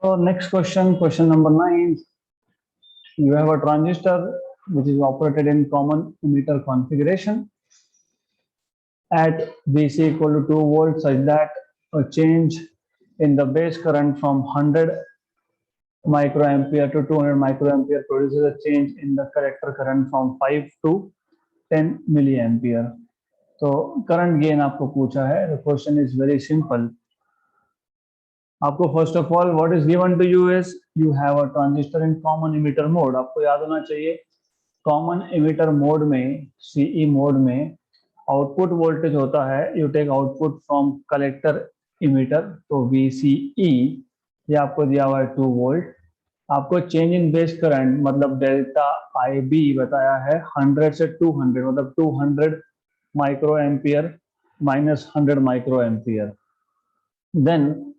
So next question, question number 9. You have a transistor which is operated in common emitter configuration at VC equal to 2 volts, such that a change in the base current from 100 microampere to 200 microampere produces a change in the collector current from 5 to 10 milliampere. तो current gain आपको पूछा है. The question is very simple. आपको first of all what is given to you is you have a transistor in common emitter mode. आपको याद होना चाहिए common emitter mode में, सीई मोड में आउटपुट वोल्टेज होता है, you take output from collector emitter, तो VCE ये आपको दिया हुआ है 2 वोल्ट. आपको चेंज इन बेस करंट मतलब डेल्टा IB बताया है 100 से 200, मतलब 200 microampere minus 100 microampere. Then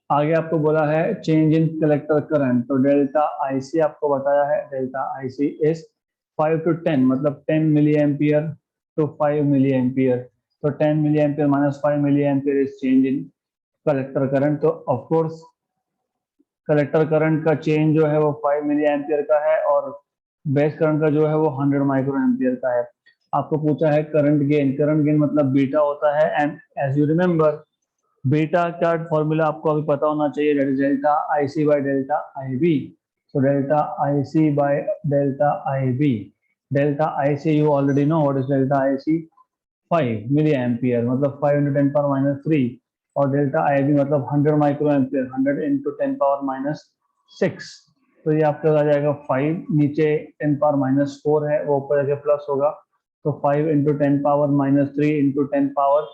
आगे आपको बोला है चेंज इन कलेक्टर करंट, तो डेल्टा IC आपको बताया है, डेल्टा IC इज 5 to 10 मतलब 10 milliampere to 5 milliampere. तो 10 milliampere minus 5 milliampere is change in collector current. तो ऑफ कोर्स कलेक्टर करंट का चेंज जो है वो 5 मिली एम्पियर का है और बेस करंट का जो है वो 100 माइक्रो एम्पियर का है. आपको पूछा है करंट गेन. करंट गेन मतलब बीटा होता है, and as you remember beta का फॉर्मूला आपको अभी पता होना चाहिए, that is delta IC by delta IB. So delta IC by delta IB, delta IC you already know what is delta IC, 5 milliampere मतलब 5 into 10 power minus 3, और delta IB मतलब 100 micro ampere 100 into 10 power minus 6. तो ये आपका आ जाएगा 5, नीचे 10 power minus 4 है, वो ऊपर जाके प्लस होगा, तो 5 into 10 power minus 3 into 10 power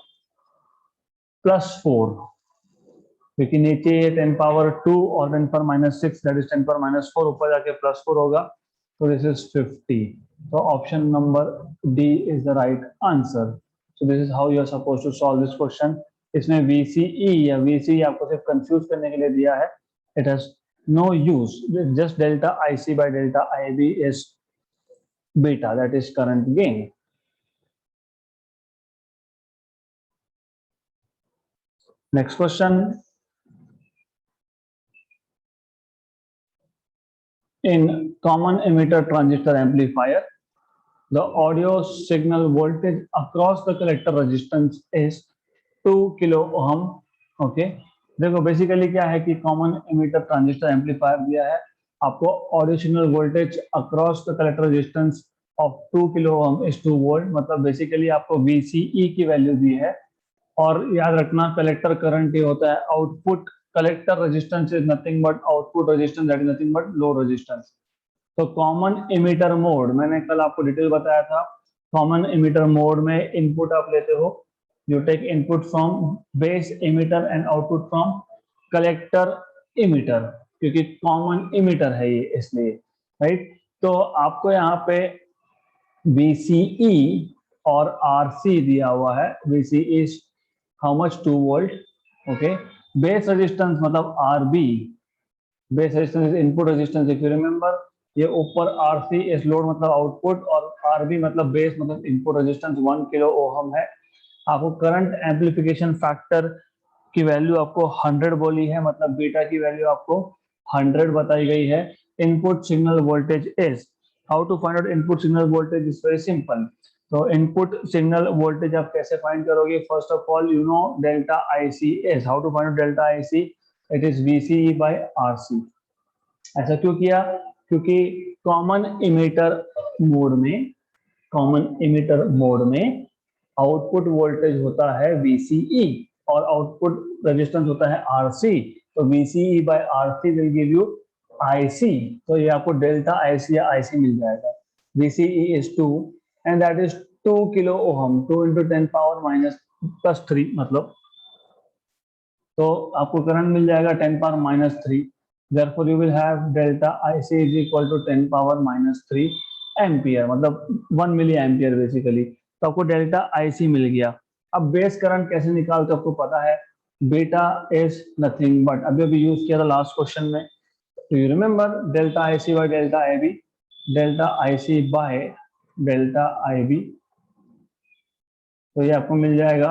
plus 4, क्योंकि नीचे 10 पावर 2 और 10 power minus 6, that is 10 power minus 4, ऊपर जाके प्लस 4 होगा, तो दिस इज 50. तो option number D is the right answer. So this is how you are suppose to solve this question. इसमें VCE या VCE आपको सिर्फ कंफ्यूज करने के लिए दिया है, it has no use. Just delta IC by delta IB is beta, that is current gain. Next question. In common emitter transistor amplifier, the audio signal voltage across the collector resistance is 2 kilo ohm. Okay, देखो basically क्या है कि common emitter transistor amplifier दिया है, आपको audio signal voltage across the collector resistance of 2 kilo ohm is 2 volt. मतलब basically आपको VCE की वैल्यू दी है, और याद रखना कलेक्टर करंट ये होता है output. Collector resistance is nothing but output resistance, that is nothing but low resistance. तो कॉमन इमिटर मोड मैंने कल आपको डिटेल बताया था. कॉमन इमिटर मोड में इनपुट आप लेते हो, you take input from base emitter and output from collector emitter, क्योंकि कॉमन इमिटर है ये इसलिए, राइट. तो आपको यहाँ पे VCE और RC दिया हुआ है. VCE is how much, 2 volt. Okay, base resistance मतलब RB, base resistance is input resistance if you remember. ये ऊपर RC इज लोड मतलब आउटपुट, और RB मतलब बेस मतलब इनपुट रेजिस्टेंस 1 किलो ओम है. आपको करंट एम्पलीफिकेशन फैक्टर की वैल्यू आपको 100 बोली है, मतलब बीटा की वैल्यू आपको 100 बताई गई है. Input signal voltage is, how to find out input signal voltage is very simple. तो इनपुट सिग्नल वोल्टेज आप कैसे फाइंड करोगे? First of all you know delta IC is, how to find out delta IC, it is VCE by RC. ऐसा क्यों किया? क्योंकि common emitter mode में output voltage होता है VCE और आउटपुट रेजिस्टेंस होता है RC. तो VCE by RC will give you IC. तो ये आपको डेल्टा IC या IC मिल जाएगा. VCE is 2 and that is 2 kilo ohm, 2 into 10 power minus plus 3 मतलब, तो आपको करंट मिल जाएगा 10 power minus 3. Therefore you will have delta IC is equal to 10 power minus 3 ampere, मतलब 1 मिली एम्पियर बेसिकली. तो आपको डेल्टा IC मिल गया. अब बेस करंट कैसे निकालते आपको पता है, बीटा इज नथिंग बट, अभी यूज किया था लास्ट क्वेश्चन में. Do you remember delta IC by delta IB? Delta IC by delta IB. तो ये आपको मिल जाएगा,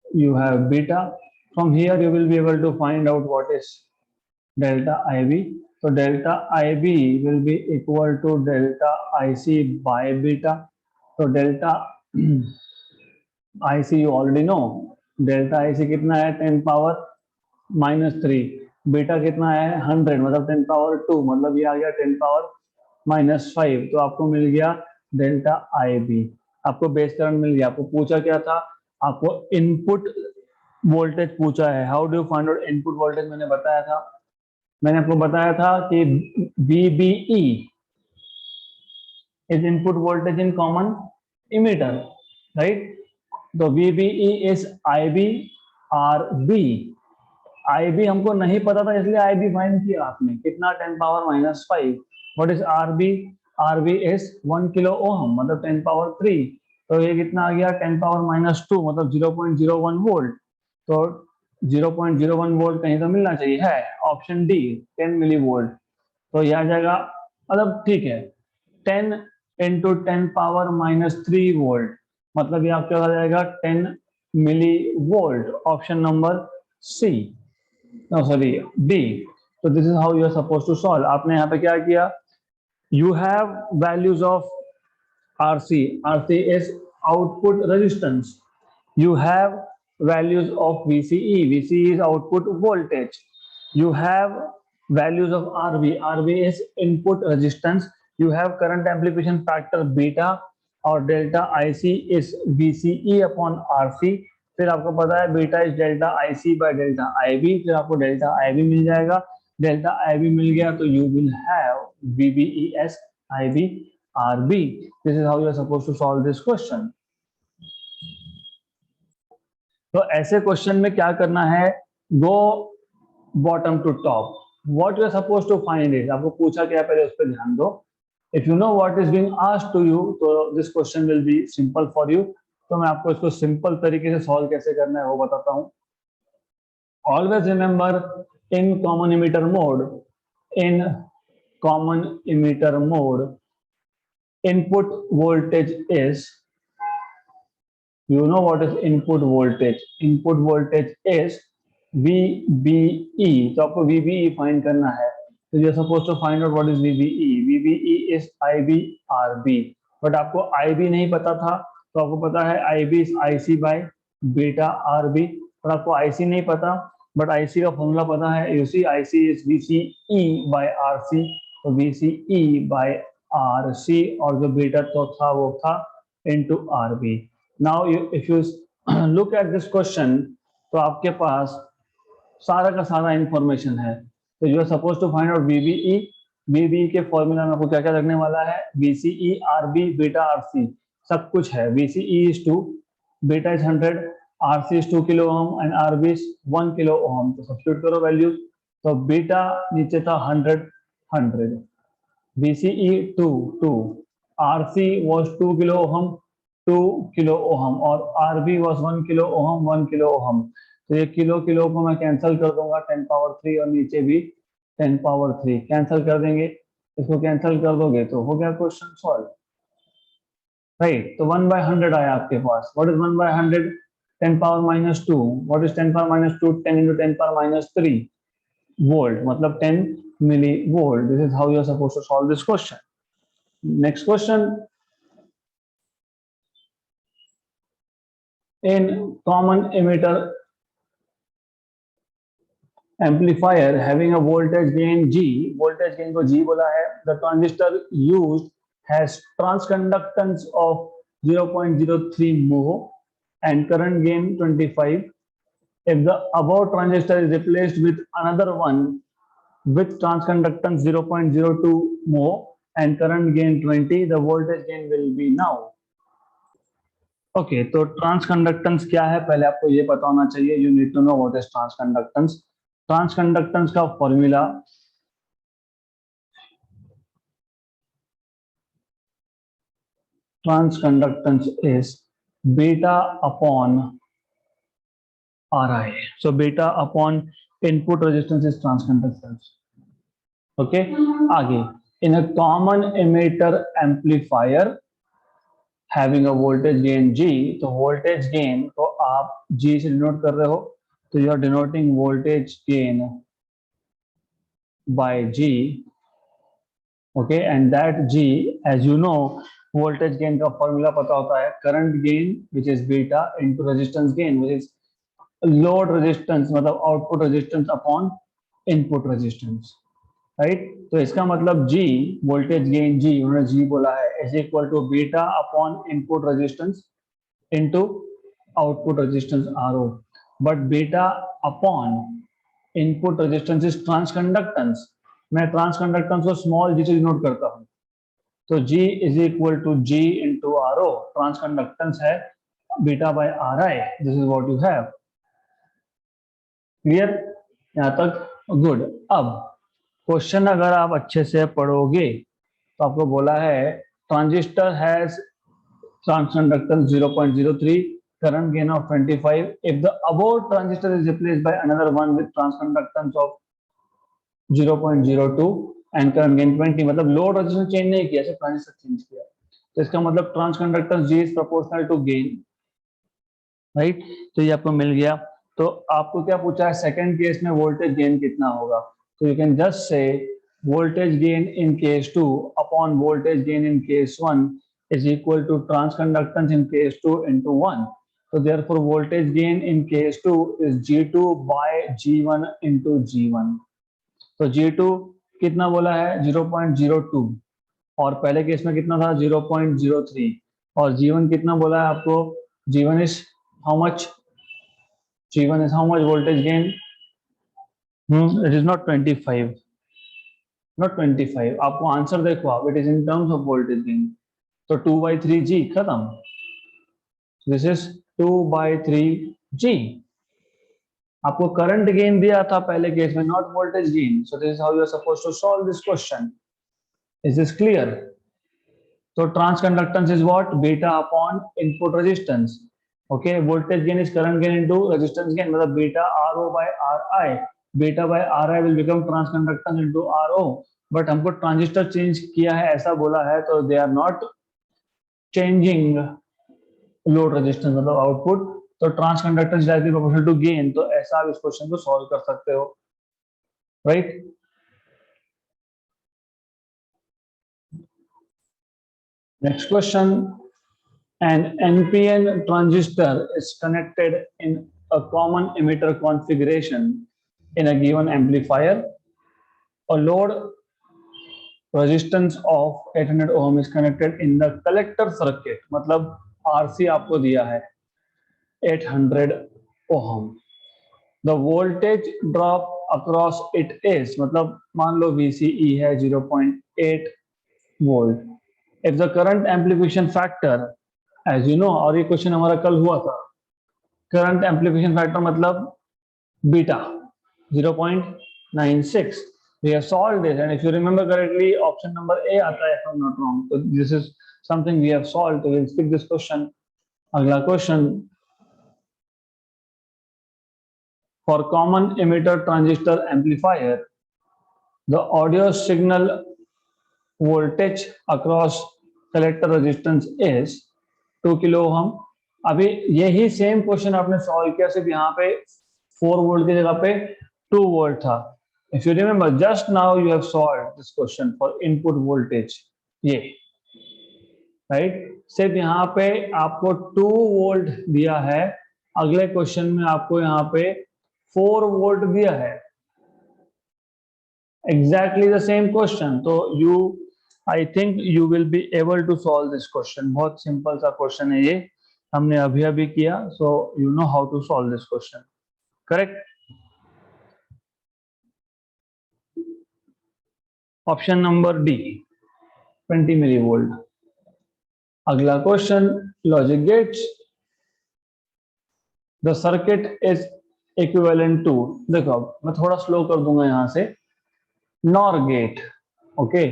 you have beta From here you will be able to find out what is delta IB. So delta IB will be equal to delta IC by beta. So delta IC you already know. Delta IC कितना है 10 power -3. Beta कितना है 100 मतलब 10 power 2 मतलब ये आ गया 10 power -5. तो आपको मिल गया डेल्टा IB. आपको बेस करंट मिल गया. आपको पूछा क्या था, आपको इनपुट वोल्टेज पूछा है. How do you find out input voltage? मैंने आपको बताया था कि VBE is input voltage in common emitter, right? तो VBE is IB RB. IB हमको नहीं पता था इसलिए IB फाइंड किया आपने. कितना 10 power -5. What is RB? RB is 1 kilo ohm मतलब 10 पावर 3. तो ये कितना आ गया 10 पावर -2 मतलब 0.01 वोल्ट. तो 0.01 वोल्ट कहीं तो मिलना चाहिए, है ऑप्शन डी 10 मिली वोल्ट. तो यह आ जाएगा, मतलब ठीक है 10 इंटू 10 पावर -3 वोल्ट मतलब ये आपका आ जाएगा 10 millivolt. Option number C, sorry D. तो this is how you are suppose to solve. आपने यहाँ पे क्या किया, you have values of RC. RC is output resistance. You have values of VCE. VCE is output voltage. You have values of RB. RB is input resistance. You have current amplification factor beta और delta IC is VCE upon RC. फिर आपको पता है beta is delta IC by delta IB. फिर आपको delta IB मिल जाएगा. Delta IB मिल गया तो you will have VBES IB RB. This is how you are supposed to solve this question. तो ऐसे क्वेश्चन में क्या करना है, go bottom to top. What you are suppose to find is, आपको पूछा क्या पहले उस पर ध्यान दो. If you know what is being asked to you तो this question will be simple for you. तो मैं आपको इसको सिंपल तरीके से सॉल्व कैसे करना है वो बताता हूँ. Always remember in common emitter mode, in common emitter mode input voltage is, you know what is input voltage? Input voltage is VBE. तो आपको VBE फाइंड करना है. तो you are supposed to find out what is VBE. VBE is IB RB. But आपको IB नहीं पता था तो आपको पता है IB is IC by beta RB. और आपको IC नहीं पता बट IC का फॉर्मूला पता है. You see IC is VCE by RC. तो VCE by RC और जो बीटा तो था वो था into RB. Now if you look at this question तो आपके पास सारा का सारा इंफॉर्मेशन है. तो you are supposed to find out VBE. VBE के फॉर्मूला में आपको क्या क्या लगने वाला है, VCE RB बीटा RC सब कुछ है. VCE is 2, beta is 100, RC is 2 kilo ohm and RB is 1 kilo ohm. तो सब्स्टिट्यूट करो वैल्यूज. तो बीटा नीचे था 100, VCE 2, RC was 2 kilo ohm 2 kilo ohm और RB was 1 kilo ohm 1 kilo ohm. तो ये किलो किलो को मैं कैंसिल कर दूंगा 10 पावर 3 और नीचे भी 10 पावर 3 कैंसिल कर देंगे. इसको कैंसिल कर दोगे तो हो गया क्वेश्चन सॉल्व, राइट? तो 1/100 आया आपके पास. What is 1/100? 10 power -2. What is 10 power -2? 10 into 10 power -3 volt मतलब 10 millivolt. This is how you are supposed to solve this question. Next question. In common emitter amplifier having a voltage gain G, voltage gain को G बोला है, the transistor used has transconductance of 0.03 mho and current gain 25. If the above transistor is replaced with another one with transconductance 0.02 mho and current gain 20, the voltage gain will be now. Okay, तो transconductance क्या है पहले आपको ये पता होना चाहिए. You need to know what is transconductance. Transconductance का formula transconductance is beta upon RI. So beta upon input resistance is transconductance. Okay, आगे. In a common emitter amplifier having a voltage gain G, तो voltage gain को आप G से denote कर रहे हो. तो you are denoting voltage gain by G, okay, and that G, as you know, voltage gain का formula पता होता है current gain which is beta into resistance gain which is load resistance मतलब output resistance upon input resistance, right? तो इसका मतलब G voltage gain G उन्होंने G बोला है is equal to beta upon input resistance into output resistance RO, but beta upon input resistance is transconductance. मैं transconductance को small G से denote करता हूं, तो G is equal to G into RO, transconductance है beta by RI, this is what you have. Clear यहां तक? Good. अब क्वेश्चन अगर आप अच्छे से पढ़ोगे तो आपको बोला है transistor has transconductance 0.03, current gain of 25 if the above transistor is replaced by another one with transconductance of 0.02 and current gain 20, मतलब लोड रेजिस्टेंस चेंज नहीं किया, सिर्फ ट्रांजिस्टर चेंज किया, तो इसका मतलब transconductance G is proportional to gain, right? तो ये आपको मिल गया। तो आपको क्या पूछा है सेकंड केस में वोल्टेज गेन कितना होगा, तो you can just say voltage gain in case 2 upon voltage gain in case 1 is equal to transconductance in case 2 into 1, तो therefore voltage gain in case 2 is G2 by G1 into G1। तो G2 कितना बोला है 0.02 और पहले case में कितना था 0.03, और G1 कितना बोला है आपको, G1 is how much, G1 is how much voltage gain, it is not 25, not 25, आपको आंसर देखो आप, it is in terms of voltage gain, तो 2/3G खत्म, दिस इज 2/3G। आपको करंट गेन दिया था पहले केस में, not voltage gain, so this is how you are supposed to solve this question. Is this clear? तो transconductance is what, beta upon input resistance, okay, voltage gain is current gain into resistance gain, मतलब beta RO by RI, beta by RI will become transconductance into RO, but हमको transistor change किया है ऐसा बोला है, तो they are not changing load resistance मतलब output, तो transconductance directly proportional to gain, तो ऐसा आप इस क्वेश्चन को सॉल्व कर सकते हो, right? Next question, an NPN transistor is connected in a common emitter configuration in a given amplifier. A load resistance of 800 ohm is connected in the collector circuit, मतलब RC आपको दिया है 800 ohm. The voltage drop across it is, मतलब मान लो VCE है 0.8 volt. If the current amplification factor, as you know, और ये question हमारा कल हुआ था, करंट एम्पलीफिकेशन फैक्टर मतलब beta 0.96, we have solved this, and if you remember correctly option number A आता है if I'm not wrong, so this is something we have solved, so we'll skip this question। अगला question, for common emitter transistor amplifier the audio signal voltage across collector resistance is 2 kilo ohm. अभी यही same question आपने solve किया, सिर्फ यहाँ पे 4 volt की जगह पे 2 वोल्ट था। If you remember just now you have solved this question for input voltage, ये राइट, सिर्फ यहाँ पे आपको 2 वोल्ट दिया है, अगले क्वेश्चन में आपको यहाँ पे 4 वोल्ट दिया है, एग्जैक्टली द सेम क्वेश्चन। तो you, I think you will be able to solve this question, बहुत सिंपल सा क्वेश्चन है ये, हमने अभी अभी किया, so you know how to solve this question, correct? Option number D 20 millivolt. अगला question, logic gates, the circuit is equivalent to, देखो मैं थोड़ा स्लो कर दूंगा यहां से, नॉर गेट, ओके,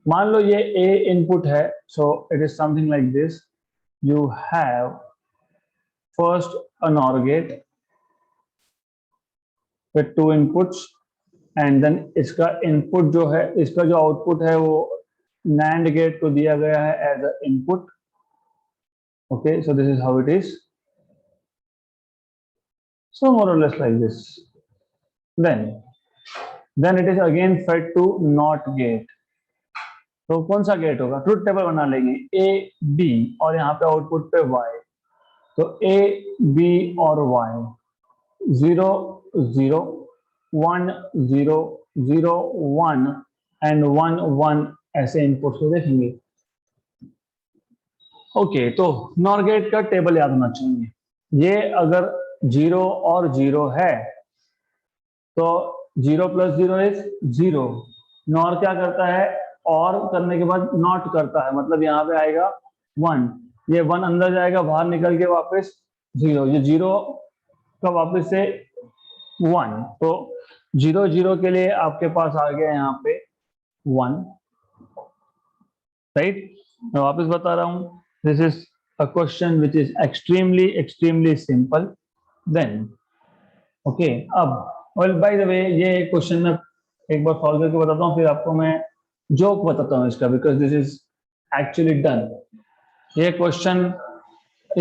मान लो ये A इनपुट है, so it is something like this, you have first a NOR gate with 2 inputs, and then इसका इनपुट जो है, इसका जो आउटपुट है वो NAND गेट को दिया गया है as a input, okay, so this is how it is. So more or less like this. Then it is again fed to NOT gate. तो कौन सा गेट होगा? ट्रुथ टेबल बना लेंगे, ए बी और यहाँ पे आउटपुट पे वाई. तो ए बी और वाई 0 0 1 0 0 1 एंड 1 1 ऐसे इनपुट को देखेंगे. ओके, तो नॉर गेट का टेबल याद होना चाहिए. ये अगर 0 और 0 है तो 0 + 0 इज 0. नॉर क्या करता है? और करने के बाद नॉट करता है, मतलब यहाँ पे आएगा 1. ये 1 अंदर जाएगा, बाहर निकल के वापस 0. ये 0 का वापस से 1. तो 0 0 के लिए आपके पास आ गया यहाँ पे 1. राइट, मैं वापस बता रहा हूँ. This is a question which is extremely simple. Then okay, अब वेल बाय द वे ये क्वेश्चन में एक बार सॉल्व करके बताता हूँ, फिर आपको मैं जोक बताता हूँ इसका, because this is actually done. ये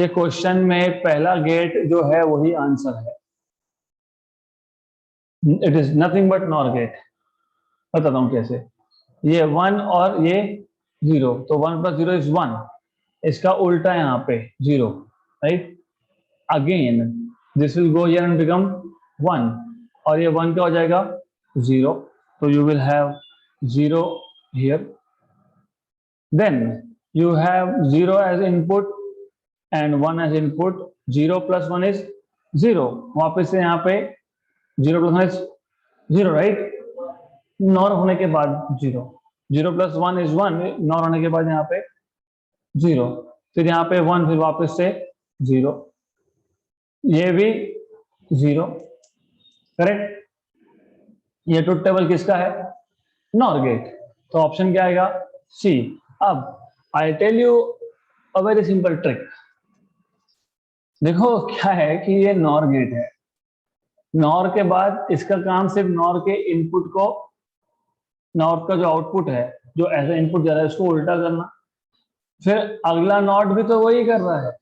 क्वेश्चन में पहला गेट जो है वही आंसर है. It is nothing but NOR gate. बताता हूँ कैसे. ये 1 और ये 0, तो 1 + 0 इज 1. इसका उल्टा यहाँ पे 0. Right, again this will go here and become 1 और ये 1 क्या हो जाएगा? 0. तो you will have 0 here. Then you have 0 as input and 1 as input. 0 + 1 is 0. वापस से यहाँ पे 0 + 1 is 0, right? नॉर होने के बाद 0. 0 + 1 is 1. नॉर होने के बाद यहाँ पे 0. फिर यहाँ पे 1, फिर वापस से 0. ये भी 0. करेक्ट. ये ट्रुथ टेबल किसका है? Nor gate. तो ऑप्शन क्या आएगा? सी. अब I tell you a very simple trick. देखो क्या है कि ये नॉर गेट है. नॉर के बाद इसका काम सिर्फ नॉर के इनपुट को, नॉर का जो आउटपुट है, जो ऐसा इनपुट जा रहा है उसको उल्टा करना. फिर अगला नॉट भी तो वही कर रहा है.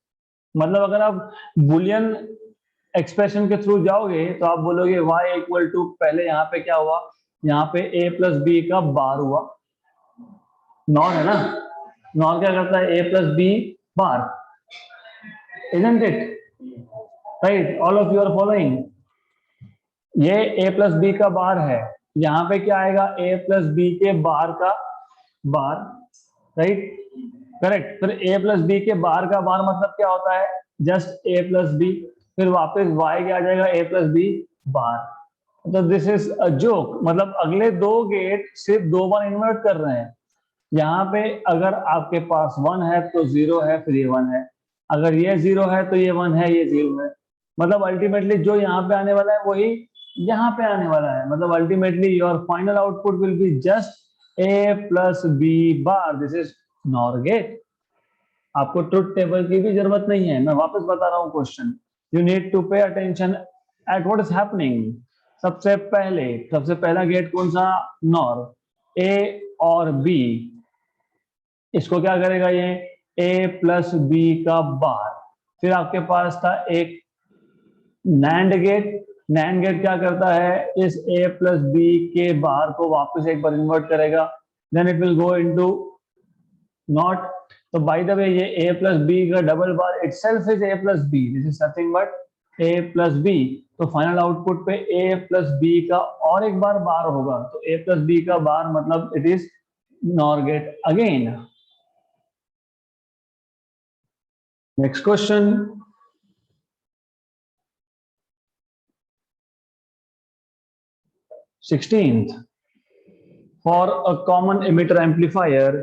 मतलब अगर आप बुलियन एक्सप्रेशन के थ्रू जाओगे तो आप बोलोगे y = पहले यहाँ पे क्या हुआ? यहाँ पे a + b का बार हुआ. नॉर है ना. नॉर क्या करता है? a + b bar. Isn't it? Right? All of you are following. ये a + b का बार है. यहाँ पे क्या आएगा? a + b के बार का बार. Right, correct. फिर a + b के बार का बार मतलब क्या होता है? Just a + b. फिर वापस y क्या आ जाएगा? a + b बार. तो दिस इज अ जोक. मतलब अगले दो गेट सिर्फ 2 बार इन्वर्ट कर रहे हैं. यहाँ पे अगर आपके पास 1 है तो 0 है, फिर ये 1 है. अगर ये 0 है तो ये 1 है, ये 0 है. मतलब अल्टीमेटली जो यहाँ पे आने वाला है वही यहाँ पे आने वाला है. मतलब ultimately your final output will be just a + b bar. This is NOR gate. आपको ट्रुथ टेबल की भी जरूरत नहीं है. मैं वापस बता रहा हूँ question. You need to pay attention at what is happening. सबसे पहला गेट कौन सा? नॉर. a और b, इसको क्या करेगा? ये a + b का बार. फिर आपके पास था एक नैंड गेट. नैंड गेट क्या करता है? इस a + b के बार को वापस एक बार इन्वर्ट करेगा. Then it will go into NOT. तो बाय द वे ये a + b का double bar itself is a + b. This is nothing but a + b. तो फाइनल आउटपुट पे a + b का और एक बार होगा. तो a + b का बार मतलब it is NOR gate again. Next question. Sixteenth. For a common emitter amplifier.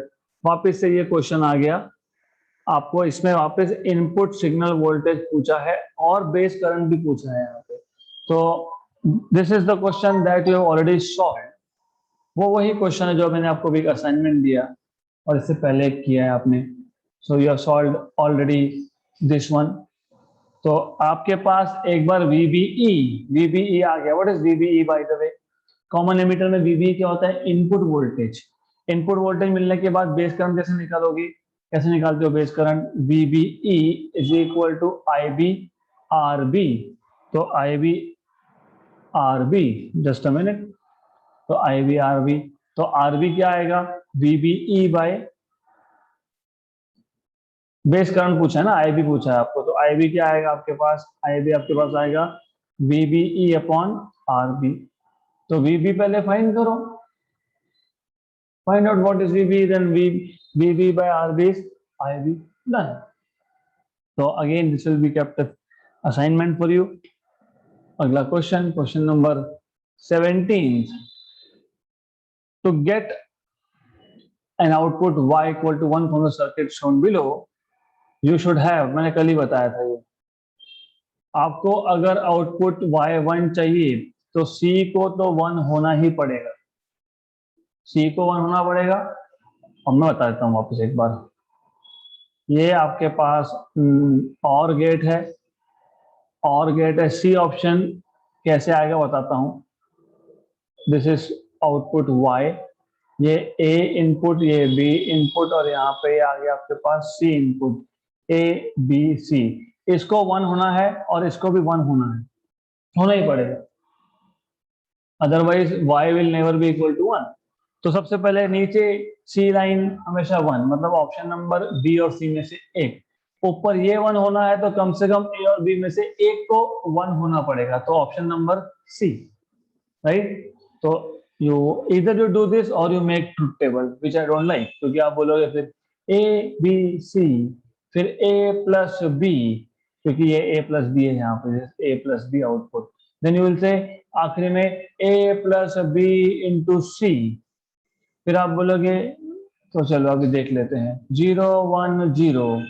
वापस से ये क्वेश्चन आ गया. आपको इसमें वापस इनपुट सिग्नल वोल्टेज पूछा है और बेस करंट भी पूछा है यहाँ पे. तो this is the question that you have already solved. वो वही क्वेश्चन है जो मैंने आपको भी असाइनमेंट दिया और इससे पहले किया है आपने. So you have solved already this one. तो आपके पास एक बार VBE आ गया. What is VBE bye the way? Common emitter में VBE क्या होता है? Input voltage. इनपुट वोल्टेज मिलने के बाद बेस करंट कैसे निकालोगे? कैसे निकालते हो base current? VBE = IB RB. तो IB RB, just a minute, तो IB RB, तो RB क्या आएगा, VBE बाय बेस करंट पूछा है ना, IB पूछा है आपको, तो IB क्या आएगा आपके पास, IB आपके पास आएगा VBE अपॉन RB। तो VB पहले फाइंड करो, find out what is VB, then VB by RB is IB, done. So again this will be kept as assignment for you. अगला question, question number 17, to get an output y equal to 1 from the circuit shown below you should have, मैंने कल ही बताया था ये, आपको अगर output y1 चाहिए तो C को तो 1 होना ही पड़ेगा, C को 1 होना पड़ेगा। अब मैं बता देता हूँ वापस एक बार, ये आपके पास और गेट है, और गेट है, सी ऑप्शन कैसे आएगा बताता हूं। दिस इज आउटपुट y, ये a इनपुट, ये b इनपुट, और यहाँ पे आ गया आपके पास c input, a b c। इसको 1 होना है और इसको भी 1 होना है, होना ही पड़ेगा, otherwise y will never be equal to 1। तो सबसे पहले नीचे सी लाइन हमेशा 1, मतलब ऑप्शन नंबर बी और सी में से एक, ऊपर ये 1 होना है तो कम से कम ए और बी में से एक को 1 होना पड़ेगा, तो ऑप्शन नंबर सी, राइट। तो यू इधर यू डू दिस और you make truth table, which I don't like, क्योंकि आप बोलोगे फिर ए बी सी, फिर ए प्लस बी, क्योंकि ये ए प्लस बी है यहाँ पे, A plus B output, then you will say आखिरी में A plus B into C, फिर आप बोलोगे, तो चलो अभी देख लेते हैं, 0 1 0,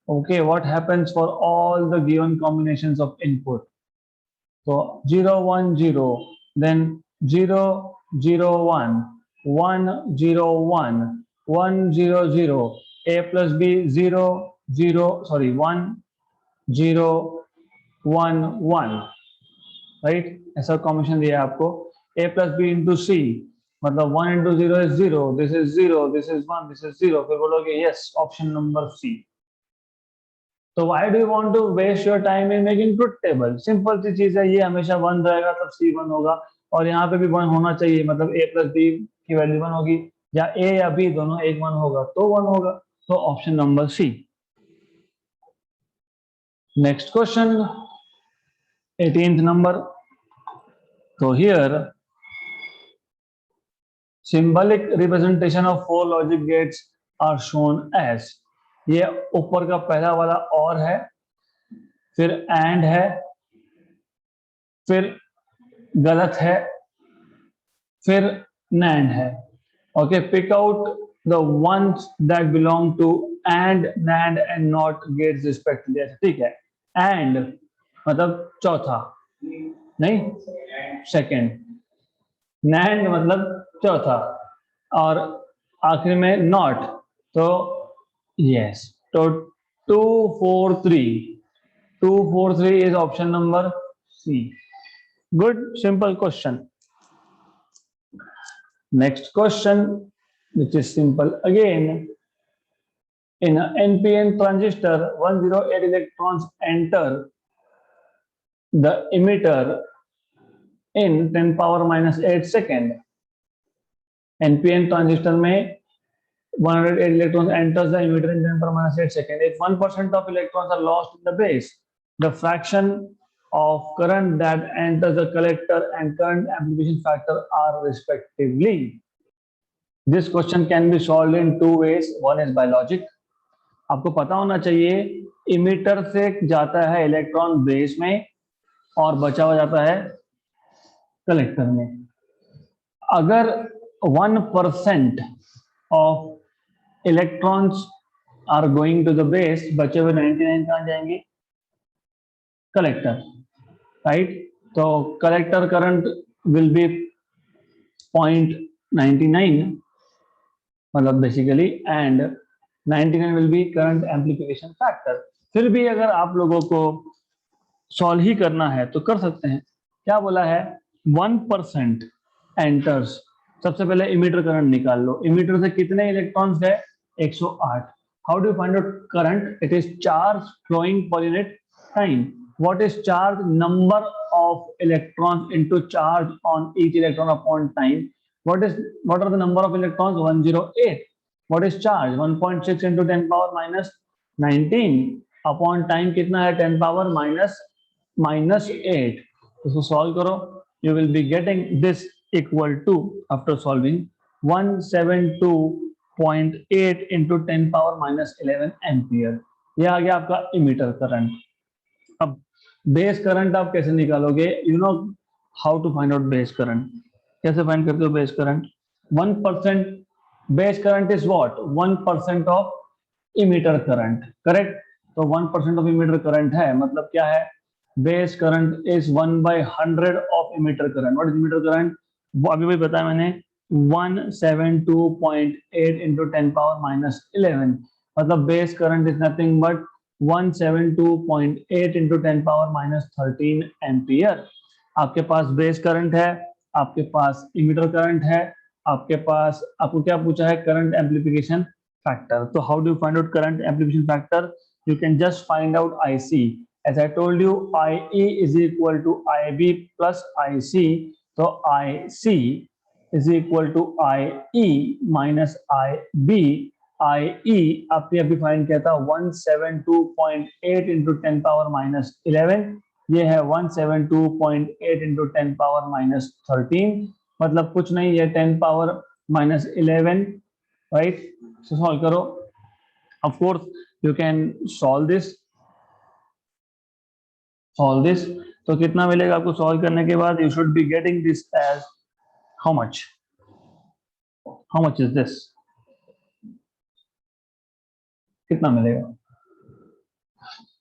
okay, what happens for all the given combinations of input, तो 0 1 0, then 0 0 1 1 0 1 1 0 0, a plus b 0 0, sorry 1 0 1 1, right, ऐसा कॉम्बिनेशन दिया है आपको, a plus b इंटू सी, मतलब 1 into 0 is 0, this is 0, this is 1, this is 0, फिर बोलोगे yes, ऑप्शन नंबर सी। तो why do you want to waste your time in making truth table? Simple सी चीज है, ये हमेशा 1 रहेगा तब C 1 होगा, और यहाँ पे भी 1 होना चाहिए, मतलब a plus b की वैल्यू 1 होगी, या a या b दोनों एक 1 होगा तो 1 होगा, तो option number C. Next question 18th number, तो here symbolic representation of 4 logic gates are shown as, ये ऊपर का पहला वाला और है, फिर एंड है, फिर गलत है, फिर नैंड है, okay, pick out the ones that belong to AND, NAND and NOT gates respectively, ठीक है, एंड मतलब चौथा, नहीं सेकंड, नैंड मतलब चौथा, और आखिर में नॉट, तो यस, तो 2 4 3 is option number C. Good, simple question. Next question which is simple again, in an NPN transistor 108 electrons enter the emitter in 10 power minus 8 second। NPN transistor में 108 electrons enters the emitter in 10 power minus 8 second. If 1% of electrons are lost in the base, the fraction of current that enters the collector and current amplification factor are respectively. This question can be solved in 2 ways. One is by logic. आपको पता होना चाहिए emitter से जाता है electron base में और बचा हुआ जाता है कलेक्टर में। अगर 1% of electrons are going to the base, बचे हुए 99 कहाँ जाएंगे, कलेक्टर, राइट। तो कलेक्टर करंट विल बी 0.99, मतलब basically, and 99 will be current amplification factor. फिर भी अगर आप लोगों को सॉल्व ही करना है तो कर सकते हैं। क्या बोला है, 1% एंटर्स, सबसे पहले इमिटर करंट निकाल लो, इमिटर से कितने इलेक्ट्रॉन्स है, 108। How do you find out current, it is charge flowing per unit time, what is charge number of electrons into charge on each electron upon time. What are the number of electrons? 108. What is charge? 1.6 into 10 power minus 19 upon time कितना है? 10 power minus 8. इसको solve करो, you will be getting this equal to, after solving, 172.8 into 10 power minus 11 ampere. ये आ गया आपका emitter current. अब base current आप कैसे निकालोगे? You know how to find out base current. कैसे फाइंड करते हो base current? 1% base current is what? 1% of emitter current. Correct. तो 1% ऑफ इमीटर करंट है, मतलब क्या है? Base current is 1/100 of emitter current. What is emitter current? वो अभी भी बताया मैंने, 172.8 into 10 power minus 11. मतलब base current is nothing but 172.8 into 10 power minus 13 ampere. आपके पास बेस करंट है, आपके पास इमीटर करंट है, आपके पास, आपको क्या पूछा है? Current amplification factor. तो how do you find out current amplification factor? You can just find out IC. as I told you, IE is equal to IB plus IC. तो IC is equal to IE minus IB. IE आपने अभी find किया था 172.8 into 10 power minus 11. ये है 172.8 into 10 power minus 13. मतलब कुछ नहीं, ये 10 power minus 11, right? So solve करो. Of course you can solve this. तो कितना मिलेगा आपको सॉल्व करने के बाद? You should be getting this as how much is this? कितना मिलेगा?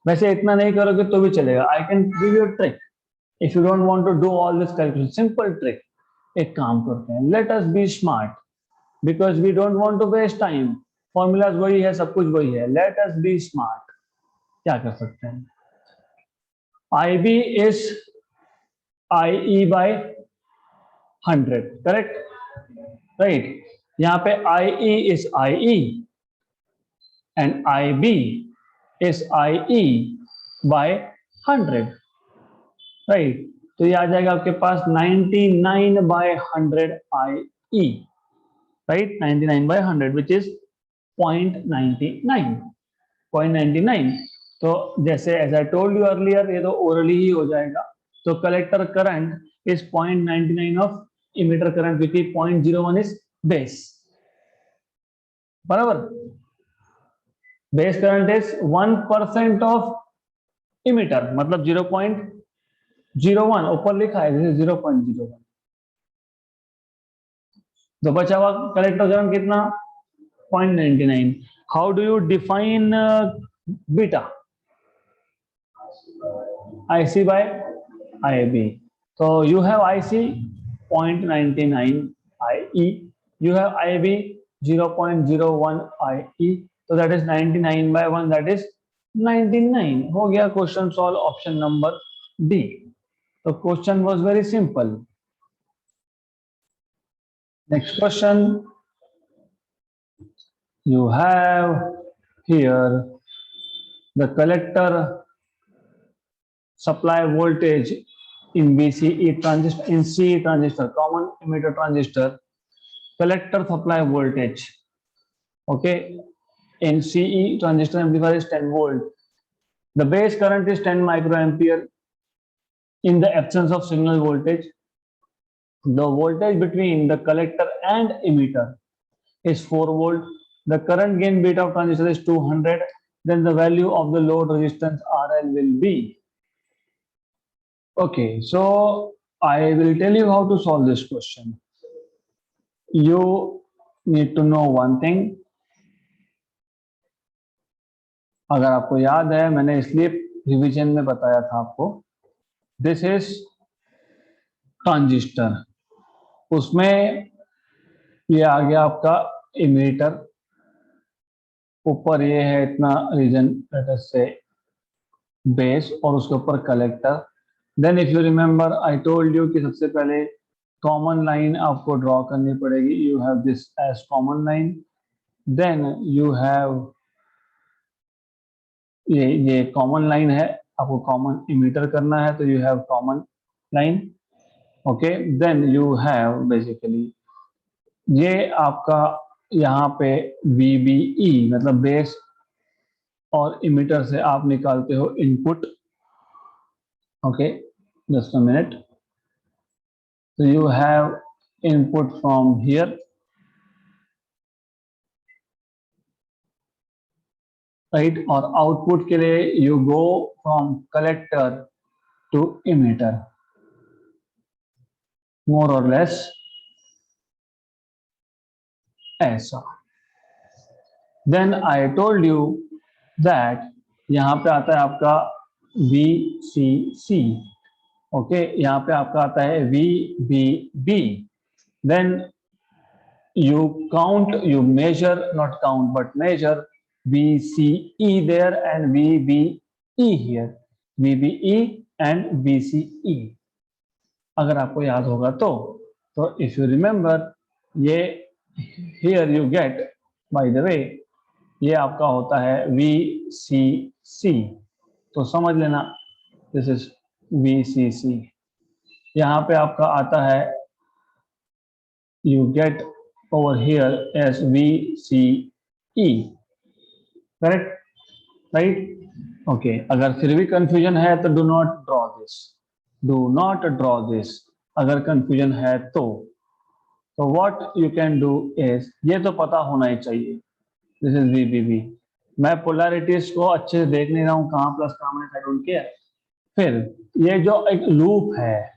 वैसे इतना नहीं करोगे तो भी चलेगा. I can give you trick if you don't want to do all this calculation. Simple trick. एक काम करते हैं, let us be smart because we don't want to waste time. Formulas वही है, सब कुछ वही है. Let us be smart. क्या कर सकते हैं? IB is IE by 100, correct? Right. यहाँ पे IE is IE and IB is IE by 100, right? तो ये आ जाएगा आपके पास 99/100 IE, right? 99/100 which is 0.99. तो जैसे as I told you earlier, ये तो ओरली ही हो जाएगा. तो collector current is 0.99 of emitter current, क्योंकि 0.01 इज बेस. बराबर. Base current is 1% of emitter, मतलब 0.01. ऊपर लिखा है दिस इज 0.01. तो बचा हुआ कलेक्टर करंट कितना? 0.99. How do you define beta? IC by IB. So you have IC 0.99 IE. You have IB 0.01 IE. So that is 99/1. That is 99. हो गया. Question solve. Option number D. तो question was very simple. Next question. You have here the collector supply voltage in BCE transistor, in CE transistor, common emitter transistor, collector supply voltage, okay, in CE transistor amplifier is 10 volt. The base current is 10 microampere. In the absence of signal voltage, the voltage between the collector and emitter is 4 volt. The current gain beta of transistor is 200. Then the value of the load resistance RL will be. Okay, so I will tell you how to solve this question. You need to know one thing. अगर आपको याद है, मैंने इसलिए revision में बताया था आपको. This is transistor. उसमें ये आ गया आपका इमीटर. ऊपर ये है इतना रीजन से बेस, और उसके ऊपर collector. Then if you remember, I told you कि सबसे पहले कॉमन लाइन आपको ड्रॉ करनी पड़ेगी. You have this as common line. Then you have ये कॉमन लाइन है, आपको कॉमन इमीटर करना है, तो you have common line. Okay, then you have basically ये आपका यहाँ पे VBE मतलब बेस और इमीटर से आप निकालते हो input. Okay, just a minute. So you have input from here, right? और आउटपुट के लिए you go from collector to emitter, more or less ऐसा। Then I told you that यहाँ पे आता है आपका VCC, ओके, यहाँ पे आपका आता है VBB। Then you count, you measure, not count but measure VCE there and VBE here, VBE and VCE अगर आपको याद होगा तो if you remember ये here you get, by the way ये आपका होता है VCC, तो समझ लेना this is VCC। यहाँ पे आपका आता है you get over here as VCE, correct, right? Okay, अगर फिर भी कंफ्यूजन है तो do not draw this अगर कंफ्यूजन है तो what you can do is, ये तो पता होना ही चाहिए, this is VBB। मैं पोलैरिटीज को अच्छे से देख नहीं रहा हूं, कहां प्लस कहां माइनस, आई डोंट केयर। फिर ये जो एक लूप है,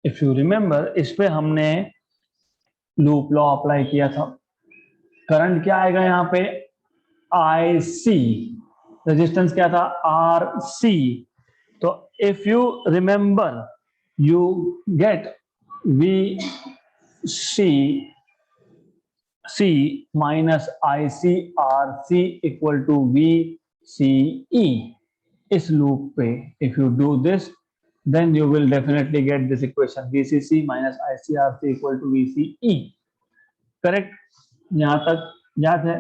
इफ यू रिमेंबर इस पे हमने लूप लॉ अप्लाई किया था। करंट क्या आएगा यहाँ पे, IC, रेजिस्टेंस क्या था, RC। तो if you remember you get VCC minus ICRC equal to VCE। इस लूप पे if you do this then you will definitely get this equation VCC minus ICRC equal to VCE, correct. यहां तक याद है।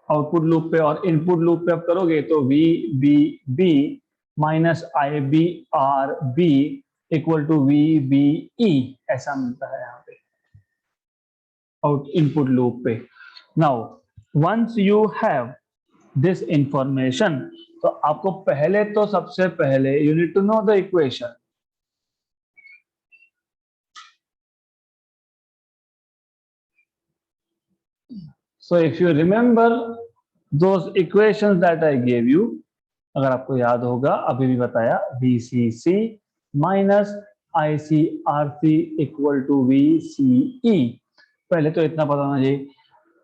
Output loop पे और input loop पे आप करोगे तो VBB minus IBRB equal to VBE ऐसा मिलता है यहाँ पे आउट इनपुट लूप पे। Now once you have this information, तो आपको पहले तो सबसे पहले you need to know the equation. So if you remember those equations that I gave you, अगर आपको याद होगा अभी भी बताया, VCC minus ICRC equal to VCE। पहले तो इतना पता होना चाहिए,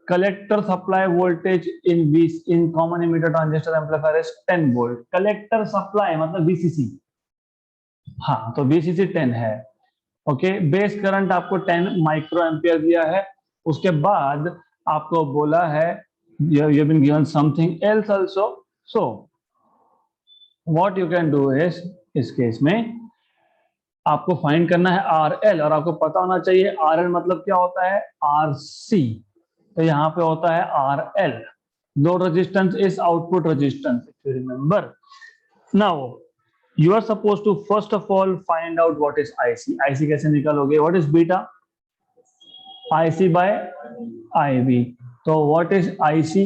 collector supply voltage in common emitter transistor amplifier is 10 volt. Collector supply मतलब VCC, हाँ तो VCC 10 है। ओके, बेस करंट आपको 10 माइक्रो एम्पियर दिया है। उसके बाद आपको बोला है you have been given something else also, so what you can do is इस केस में आपको फाइंड करना है RL, और आपको पता होना चाहिए RL मतलब क्या होता है, RC। तो यहाँ पे होता है RL, load resistance is output resistance, if you remember. Now you are supposed to first of all find out what is IC। IC कैसे निकालोगे, what is beta, IC by IB। तो what is IC,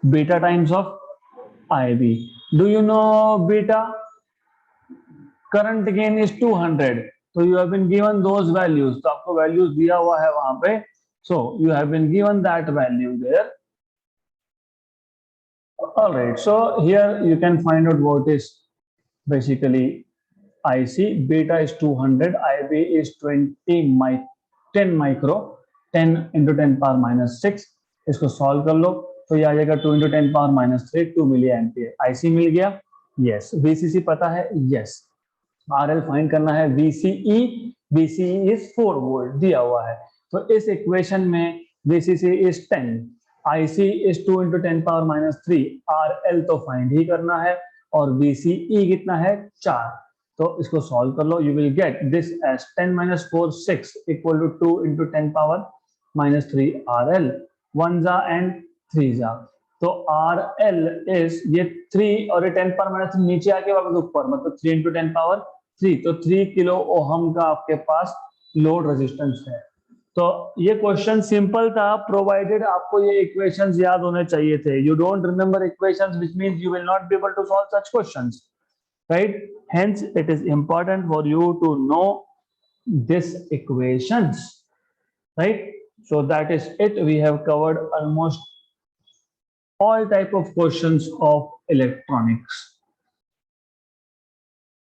beta times of IB। do you know beta, current gain is 200, so you have been given those values, तो आपको values दिया हुआ है वहां पे, so you have been given that value there। all right, so here you can find out what is basically IC, beta is 200, IB is 10 micro, 10 into 10 power minus 6। इसको solve कर लो तो ये आ जाएगा 2 into 10 power minus 3, 2 milliampere. IC मिल गया, yes. VCC पता है, yes. RL find करना है, VCE, VCE इज 4 वोल्ट दिया हुआ है। तो इस इक्वेशन में VCC is 10, IC is 2 into 10 power minus 3, RL तो फाइंड ही करना है, और VCE कितना है, 4। तो इसको सॉल्व कर लो, you will get this as 10 minus 4 6 equal to 2 into 10 power minus 3 RL, 1 जा एंड 3 जा। तो आर एल इज ये 3 और ये 10 पावर माइनस नीचे आके वापस ऊपर, मतलब 3 इंटू 10 पावर 3, तो 3 किलो ओहम का आपके पास लोड रेजिस्टेंस है। तो ये क्वेश्चन सिंपल था, प्रोवाइडेड आपको ये इक्वेशंस याद होने चाहिए थे। You don't remember equations which means you will not be able to solve such questions, right? Hence it is important for you to know this equations, right? So that is it. We have covered almost all type of questions of electronics.